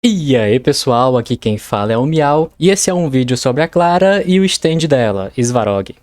E aí pessoal, aqui quem fala é o Miau, e esse é um vídeo sobre a Clara e o stand dela, Svarog.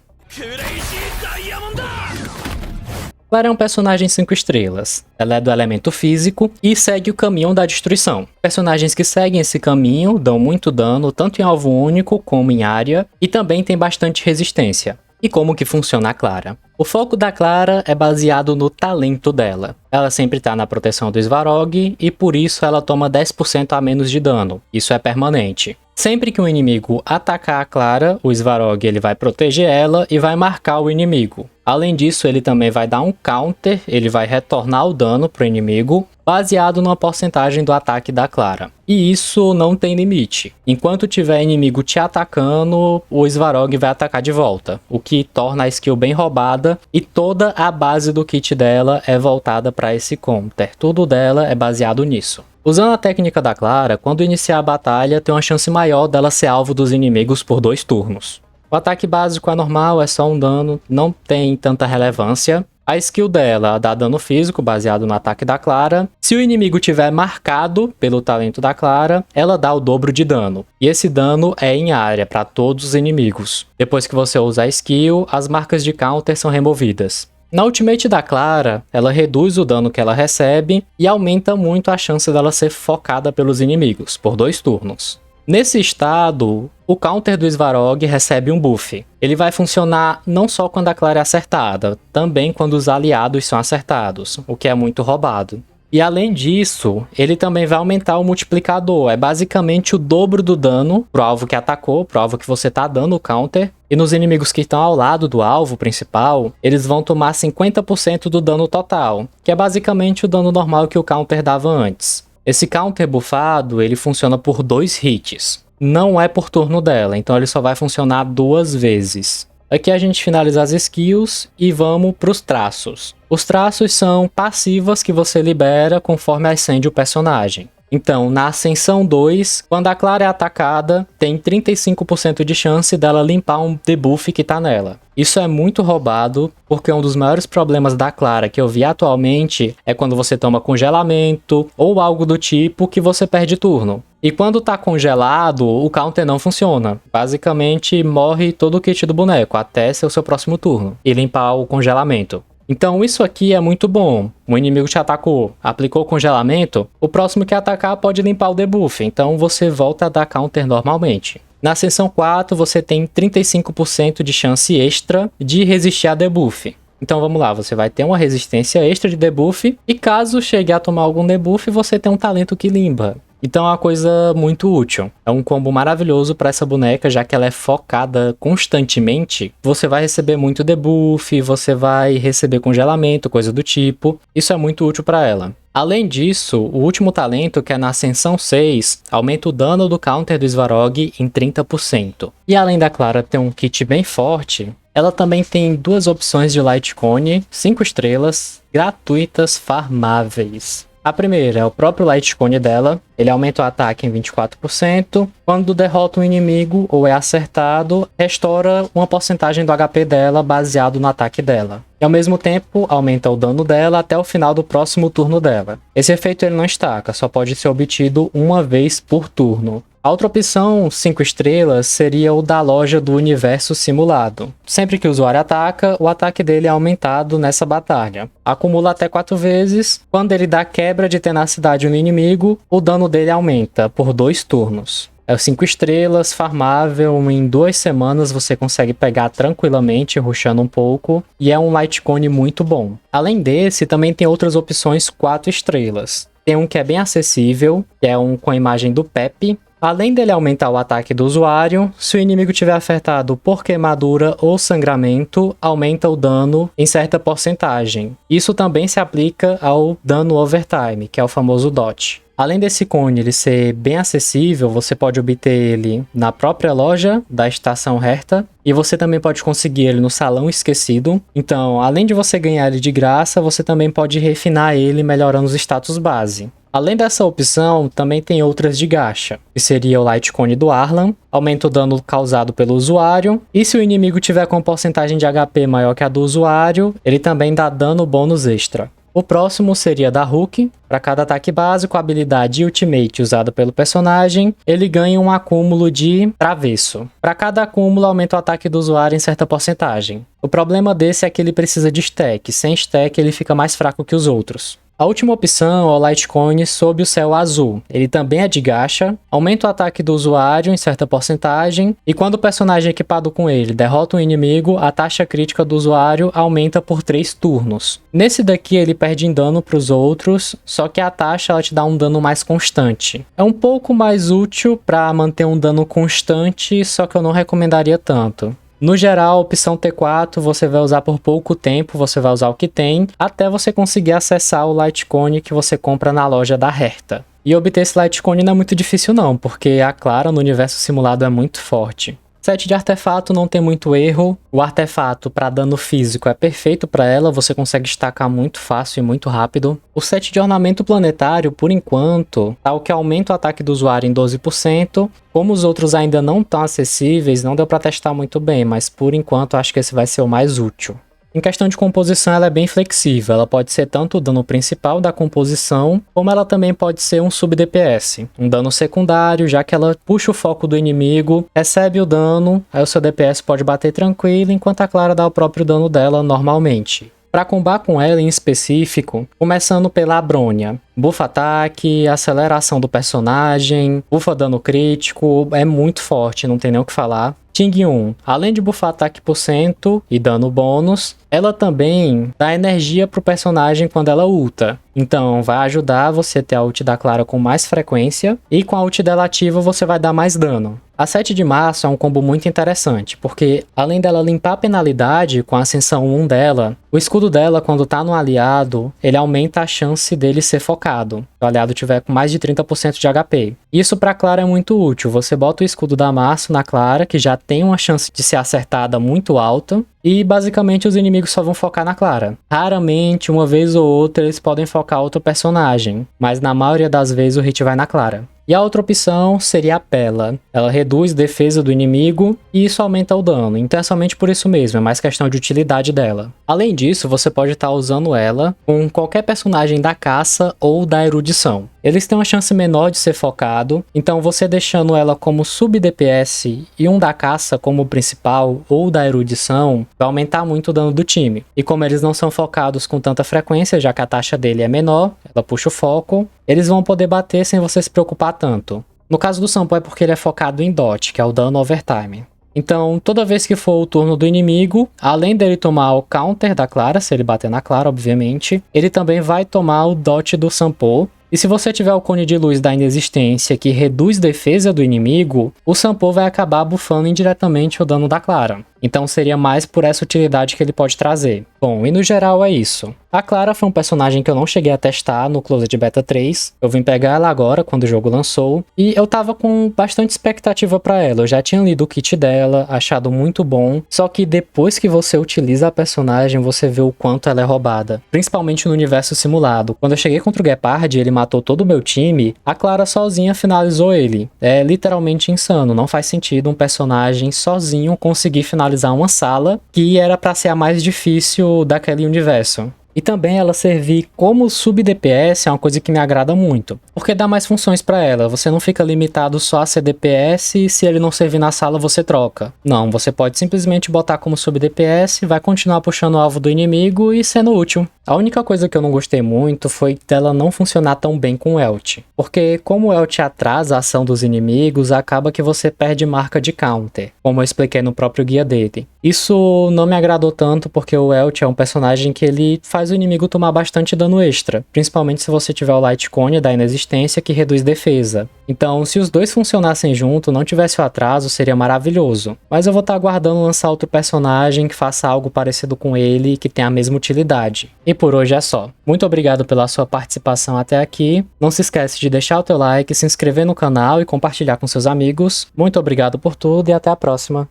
Clara é um personagem 5 estrelas. Ela é do elemento físico e segue o caminho da destruição. Personagens que seguem esse caminho dão muito dano tanto em alvo único como em área, e também tem bastante resistência. E como que funciona a Clara? O foco da Clara é baseado no talento dela. Ela sempre está na proteção do Svarog e por isso ela toma 10% a menos de dano. Isso é permanente. Sempre que um inimigo atacar a Clara, o Svarog ele vai proteger ela e vai marcar o inimigo. Além disso, ele também vai dar um counter, ele vai retornar o dano para o inimigo, baseado numa porcentagem do ataque da Clara. E isso não tem limite. Enquanto tiver inimigo te atacando, o Svarog vai atacar de volta, o que torna a skill bem roubada, e toda a base do kit dela é voltada para esse counter. Tudo dela é baseado nisso. Usando a técnica da Clara, quando iniciar a batalha, tem uma chance maior dela ser alvo dos inimigos por 2 turnos. O ataque básico é normal, é só um dano, não tem tanta relevância. A skill dela dá dano físico, baseado no ataque da Clara. Se o inimigo tiver marcado pelo talento da Clara, ela dá o dobro de dano. E esse dano é em área, para todos os inimigos. Depois que você usa a skill, as marcas de counter são removidas. Na ultimate da Clara, ela reduz o dano que ela recebe e aumenta muito a chance dela ser focada pelos inimigos, por 2 turnos. Nesse estado, o counter do Svarog recebe um buff. Ele vai funcionar não só quando a Clara é acertada, também quando os aliados são acertados, o que é muito roubado. E além disso, ele também vai aumentar o multiplicador, é basicamente o dobro do dano pro alvo que atacou, pro alvo que você tá dando o counter. E nos inimigos que estão ao lado do alvo principal, eles vão tomar 50% do dano total, que é basicamente o dano normal que o counter dava antes. Esse counter buffado, ele funciona por 2 hits. Não é por turno dela, então ele só vai funcionar 2 vezes. Aqui a gente finaliza as skills e vamos para os traços. Os traços são passivas que você libera conforme ascende o personagem. Então, na Ascensão 2, quando a Clara é atacada, tem 35% de chance dela limpar um debuff que tá nela. Isso é muito roubado, porque um dos maiores problemas da Clara que eu vi atualmente é quando você toma congelamento ou algo do tipo que você perde turno. E quando tá congelado, o counter não funciona. Basicamente, morre todo o kit do boneco até ser o seu próximo turno e limpar o congelamento. Então isso aqui é muito bom. O inimigo te atacou, aplicou congelamento, o próximo que atacar pode limpar o debuff, então você volta a dar counter normalmente. Na Ascensão 4 você tem 35% de chance extra de resistir a debuff. Então vamos lá, você vai ter uma resistência extra de debuff, e caso chegue a tomar algum debuff, você tem um talento que limpa. Então é uma coisa muito útil. É um combo maravilhoso para essa boneca, já que ela é focada constantemente. Você vai receber muito debuff, você vai receber congelamento, coisa do tipo. Isso é muito útil para ela. Além disso, o último talento, que é na Ascensão 6, aumenta o dano do counter do Svarog em 30%. E além da Clara ter um kit bem forte, ela também tem 2 opções de Light Cone, 5 estrelas, gratuitas farmáveis. A primeira é o próprio Light Cone dela, ele aumenta o ataque em 24%, quando derrota um inimigo ou é acertado, restaura uma porcentagem do HP dela baseado no ataque dela. E ao mesmo tempo, aumenta o dano dela até o final do próximo turno dela. Esse efeito ele não estaca, só pode ser obtido uma vez por turno. A outra opção, 5 estrelas, seria o da loja do universo simulado. Sempre que o usuário ataca, o ataque dele é aumentado nessa batalha. Acumula até 4 vezes. Quando ele dá quebra de tenacidade no inimigo, o dano dele aumenta por 2 turnos. É 5 estrelas, farmável, em 2 semanas você consegue pegar tranquilamente, rushando um pouco, e é um Light Cone muito bom. Além desse, também tem outras opções 4 estrelas. Tem um que é bem acessível, que é um com a imagem do Pepe. Além dele aumentar o ataque do usuário, se o inimigo tiver afetado por queimadura ou sangramento, aumenta o dano em certa porcentagem. Isso também se aplica ao dano overtime, que é o famoso DOT. Além desse cone ele ser bem acessível, você pode obter ele na própria loja da Estação Herta, e você também pode conseguir ele no Salão Esquecido. Então, além de você ganhar ele de graça, você também pode refinar ele melhorando os status base. Além dessa opção, também tem outras de gacha, que seria o Light Cone do Arlan, aumenta o dano causado pelo usuário, e se o inimigo tiver com porcentagem de HP maior que a do usuário, ele também dá dano bônus extra. O próximo seria da Hulk. Para cada ataque básico, habilidade e ultimate usado pelo personagem, ele ganha um acúmulo de travesso. Para cada acúmulo, aumenta o ataque do usuário em certa porcentagem. O problema desse é que ele precisa de stack. Sem stack, ele fica mais fraco que os outros. A última opção é o Lightcone sob o céu azul. Ele também é de gacha, aumenta o ataque do usuário em certa porcentagem, e quando o personagem equipado com ele derrota um inimigo, a taxa crítica do usuário aumenta por 3 turnos. Nesse daqui ele perde em dano para os outros, só que a taxa ela te dá um dano mais constante. É um pouco mais útil para manter um dano constante, só que eu não recomendaria tanto. No geral, a opção T4 você vai usar por pouco tempo, você vai usar o que tem, até você conseguir acessar o Lightcone que você compra na loja da Herta. E obter esse Lightcone não é muito difícil não, porque a Clara no universo simulado é muito forte. Set de artefato não tem muito erro, o artefato para dano físico é perfeito para ela, você consegue destacar muito fácil e muito rápido. O set de ornamento planetário, por enquanto, tá o que aumenta o ataque do usuário em 12%, como os outros ainda não estão acessíveis, não deu para testar muito bem, mas por enquanto acho que esse vai ser o mais útil. Em questão de composição, ela é bem flexível, ela pode ser tanto o dano principal da composição, como ela também pode ser um sub-DPS, um dano secundário, já que ela puxa o foco do inimigo, recebe o dano, aí o seu DPS pode bater tranquilo, enquanto a Clara dá o próprio dano dela normalmente. Para combar com ela em específico, começando pela Abrônia. Bufa ataque, aceleração do personagem, bufa dano crítico, é muito forte, não tem nem o que falar. Ting 1, além de buffar ataque por cento e dano bônus, ela também dá energia pro personagem quando ela ulta. Então vai ajudar você a ter a ult da Clara com mais frequência, e com a ult dela ativa você vai dar mais dano. A 7 de março é um combo muito interessante, porque além dela limpar a penalidade com a ascensão 1 dela, o escudo dela quando tá no aliado, ele aumenta a chance dele ser focado, se o aliado tiver com mais de 30% de HP. Isso pra Clara é muito útil, você bota o escudo da Março na Clara, que já tem uma chance de ser acertada muito alta, e basicamente os inimigos só vão focar na Clara. Raramente, uma vez ou outra, eles podem focar outro personagem, mas na maioria das vezes o hit vai na Clara. E a outra opção seria a Pela. Ela reduz defesa do inimigo e isso aumenta o dano, então é somente por isso mesmo, é mais questão de utilidade dela. Além disso, você pode estar usando ela com qualquer personagem da caça ou da erudição. Eles têm uma chance menor de ser focado, então você deixando ela como sub-DPS e um da caça como principal ou da erudição, vai aumentar muito o dano do time. E como eles não são focados com tanta frequência, já que a taxa dele é menor, ela puxa o foco, eles vão poder bater sem você se preocupar tanto. No caso do Sampo é porque ele é focado em dot, que é o dano overtime. Então, toda vez que for o turno do inimigo, além dele tomar o counter da Clara, se ele bater na Clara, obviamente, ele também vai tomar o dot do Sampo. E se você tiver o cone de luz da inexistência que reduz defesa do inimigo, o Sampo vai acabar buffando indiretamente o dano da Clara. Então seria mais por essa utilidade que ele pode trazer. Bom, e no geral é isso. A Clara foi um personagem que eu não cheguei a testar no Closed Beta 3. Eu vim pegar ela agora, quando o jogo lançou. E eu tava com bastante expectativa pra ela. Eu já tinha lido o kit dela, achado muito bom. Só que depois que você utiliza a personagem, você vê o quanto ela é roubada. Principalmente no universo simulado. Quando eu cheguei contra o Gepard e ele matou todo o meu time, a Clara sozinha finalizou ele. É literalmente insano. Não faz sentido um personagem sozinho conseguir finalizar uma sala que era pra ser a mais difícil daquele universo. E também ela servir como sub-DPS é uma coisa que me agrada muito, porque dá mais funções pra ela, você não fica limitado só a ser DPS e se ele não servir na sala você troca. Não, você pode simplesmente botar como sub-DPS, vai continuar puxando o alvo do inimigo e sendo útil. A única coisa que eu não gostei muito foi dela não funcionar tão bem com o Elt, porque como o Elt atrasa a ação dos inimigos, acaba que você perde marca de counter, como eu expliquei no próprio guia dele. Isso não me agradou tanto porque o Elt é um personagem que ele faz o inimigo tomar bastante dano extra, principalmente se você tiver o Lightcone da inexistência que reduz defesa. Então, se os dois funcionassem junto, não tivesse o atraso, seria maravilhoso. Mas eu vou estar aguardando lançar outro personagem que faça algo parecido com ele e que tenha a mesma utilidade. E por hoje é só. Muito obrigado pela sua participação até aqui. Não se esquece de deixar o teu like, se inscrever no canal e compartilhar com seus amigos. Muito obrigado por tudo e até a próxima.